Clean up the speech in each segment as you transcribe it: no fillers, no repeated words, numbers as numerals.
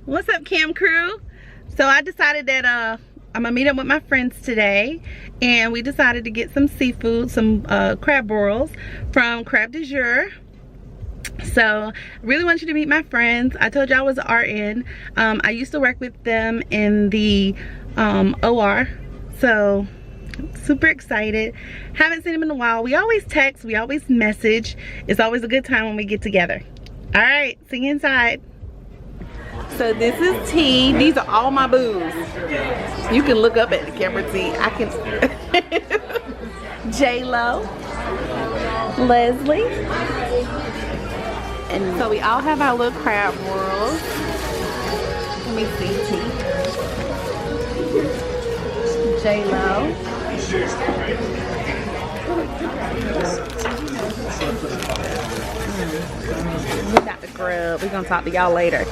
What's up, Cam crew? So I decided that I'm gonna meet up with my friends today, and we decided to get some seafood, some crab boils from Crab du Jour. So I really want you to meet my friends. I told you I was an RN. I used to work with them in the OR, so super excited. Haven't seen them in a while. We always text, we always message. It's always a good time when we get together. All right, see you inside. So this is T. These are all my boos. You can look up at the camera, T. I can. J-Lo, Leslie, and so we all have our little crab rolls. Let me see, T. J-Lo. We got the grub. We're gonna talk to y'all later.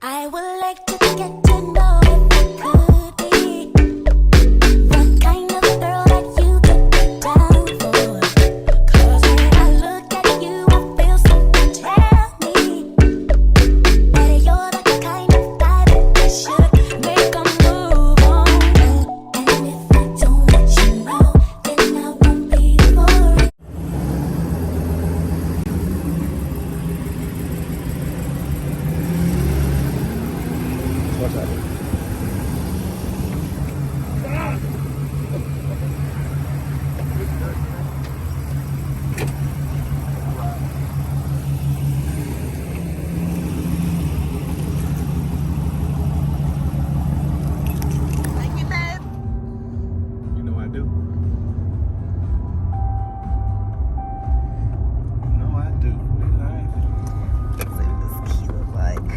I would like to get to know if I could be the kind of girl that you could be down for. 'Cause when I look at you, I feel something tell me that you're the kind of guy that I should make a move on. And if I don't let you know, then I won't be for it. What's that? Thank you, babe. You know I do. No, I do. Let's see what this key looks like.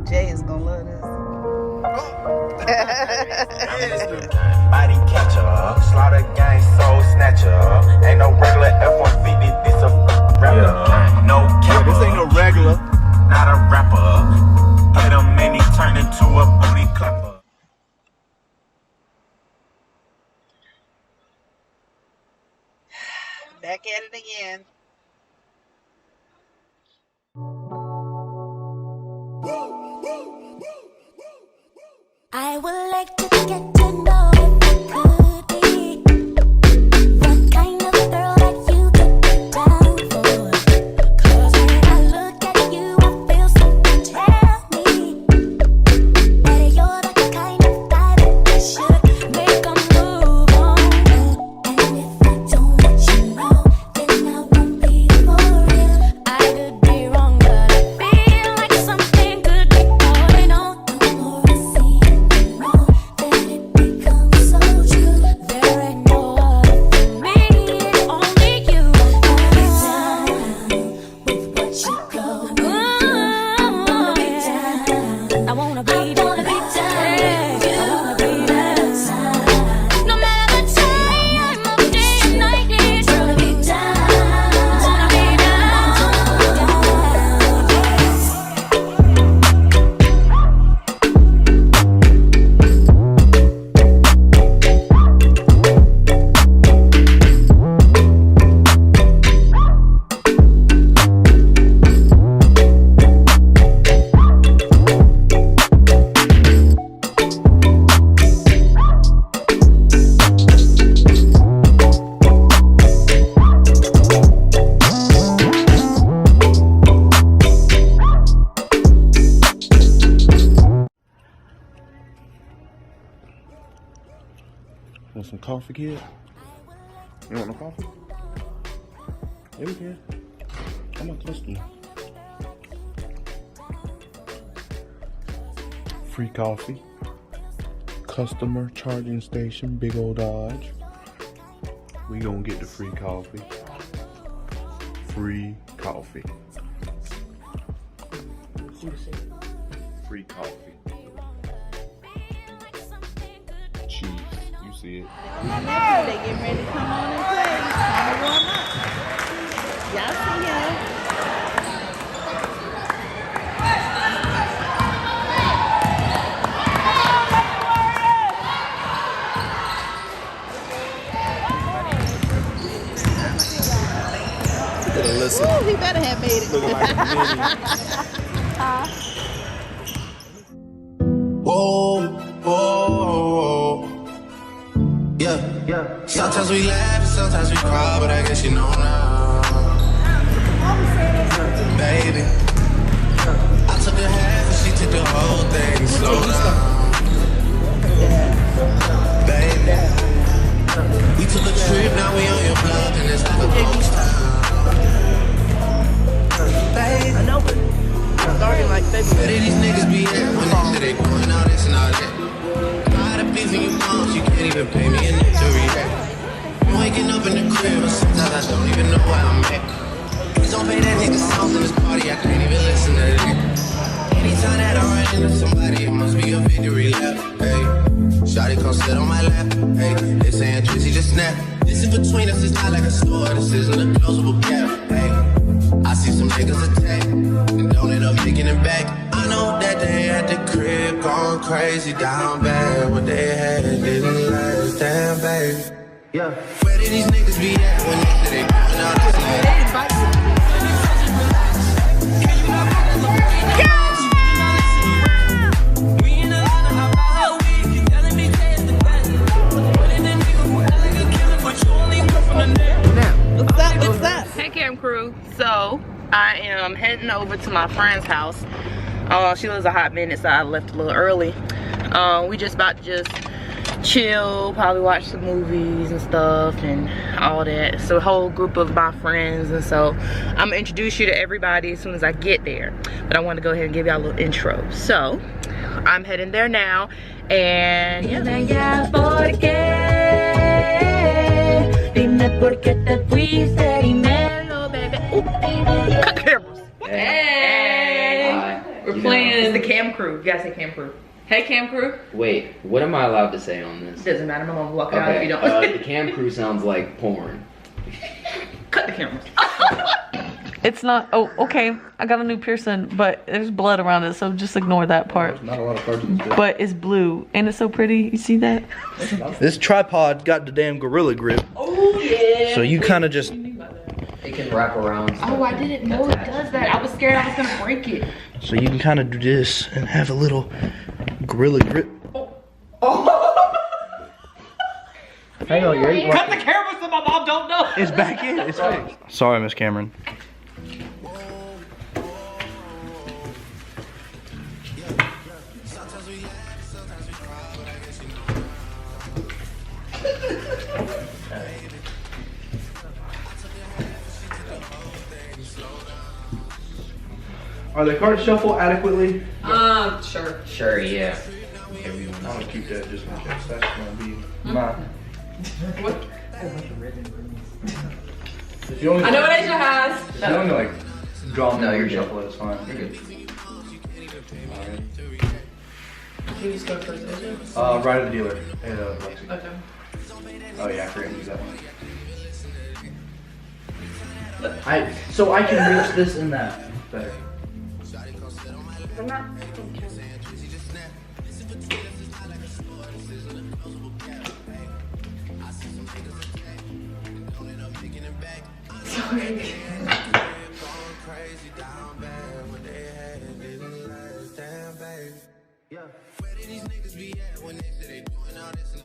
Jay is gonna love this. Body catcher, slaughter gang, soul snatcher. Ain't no regular F-150, this a rapper. No capper, This ain't no regular. not a rapper. Hit him and he turned into a booty clapper. Back at it again. I would like to get to know if I could be the kind of girl that you could be down for. 'Cause when I look at you, I feel something tell me that you're the kind of guy that I should make a move on. And if I don't let you know, then I won't be for real. I could be wrong, but I feel like something could be going on. The more I see it, the more that it becomes so true. There ain't no other for me, it's only you. I'll be down with what you go. I wanna be down. I wanna be down. I wanna be down. No matter the time of day and night, it's gonna be down. Wanna be Want some coffee, kid? You want no coffee? Yeah, we can. I'm a customer. Free coffee. Customer charging station, big old Dodge. We gonna get the free coffee. Free coffee. Free coffee. Chief, you see it. My nephew, they getting ready to come on and play. Time to warm up. Y'all see him. Listen, Ooh, he better have made it. looking like a minion. Whoa, whoa, yeah. Sometimes we laugh and sometimes we cry, but I guess you know now, baby. I took a half and she took the whole thing. Slow down, baby. We took a trip, now we on your block and it's like a ghost town, baby. I know, but starting like this. Where did these niggas be at when they say they doing all this and all that? I had a beef in your moms, you can't even pay me enough to react. I'm waking up in the crib, and sometimes I don't even know where I'm at. Please don't pay that nigga songs in this party, I can't even listen to that. Anytime that I run into somebody, it must be a victory lap. Hey, shawty come sit on my lap. Hey, they saying Tracy just snap. This is between us, it's not like a store, this isn't a closable gap. Hey, I see some niggas attack and don't end up making it back. I know that they at the crib going crazy down bad. What they had didn't last, damn baby. Yeah. Where did these niggas be at when they say they doing all this and What's up? Hey Cam crew. So I am heading over to my friend's house. She lives a hot minute, so I left a little early. We just about to just chill, probably watch some movies and stuff and all that. So a whole group of my friends, and so I'm gonna introduce you to everybody as soon as I get there. But I want to go ahead and give y'all a little intro. So I'm heading there now, and yeah. Cut the cameras. Hey! We're playing. It's the cam crew. You gotta say cam crew. Hey, cam crew. Wait, what am I allowed to say on this? Doesn't matter. My mom will walk out if you Okay, don't. the cam crew sounds like porn. Cut the cameras. It's not. Oh, okay. I got a new piercing, but there's blood around it, so just ignore that part. Not a lot of cartoons. But it's blue, and it's so pretty. You see that? This tripod got the damn gorilla grip. Oh yeah. So you kind of just, It can wrap around. Oh, I didn't know it does that. I was scared I was gonna break it. so you can kind of do this and have a little gorilla grip. Hang on, you Cut the cameras so my mom don't know. It's back in. It's fixed. Sorry, Miss Cameron. Are the cards shuffled adequately? Sure. Sure, yeah. I'm gonna keep that just in case. That's gonna be mine. If you only, I know what Asia has. if you only like draw them, No, you're good. shuffle it, it's fine. You're good. You just go first, Asia. Right at the dealer. Lexi. Okay. Oh yeah, I forgot to use that one. So I can reach this and that better. I'm not. yeah. Where did these niggas be at when they say they doing all this and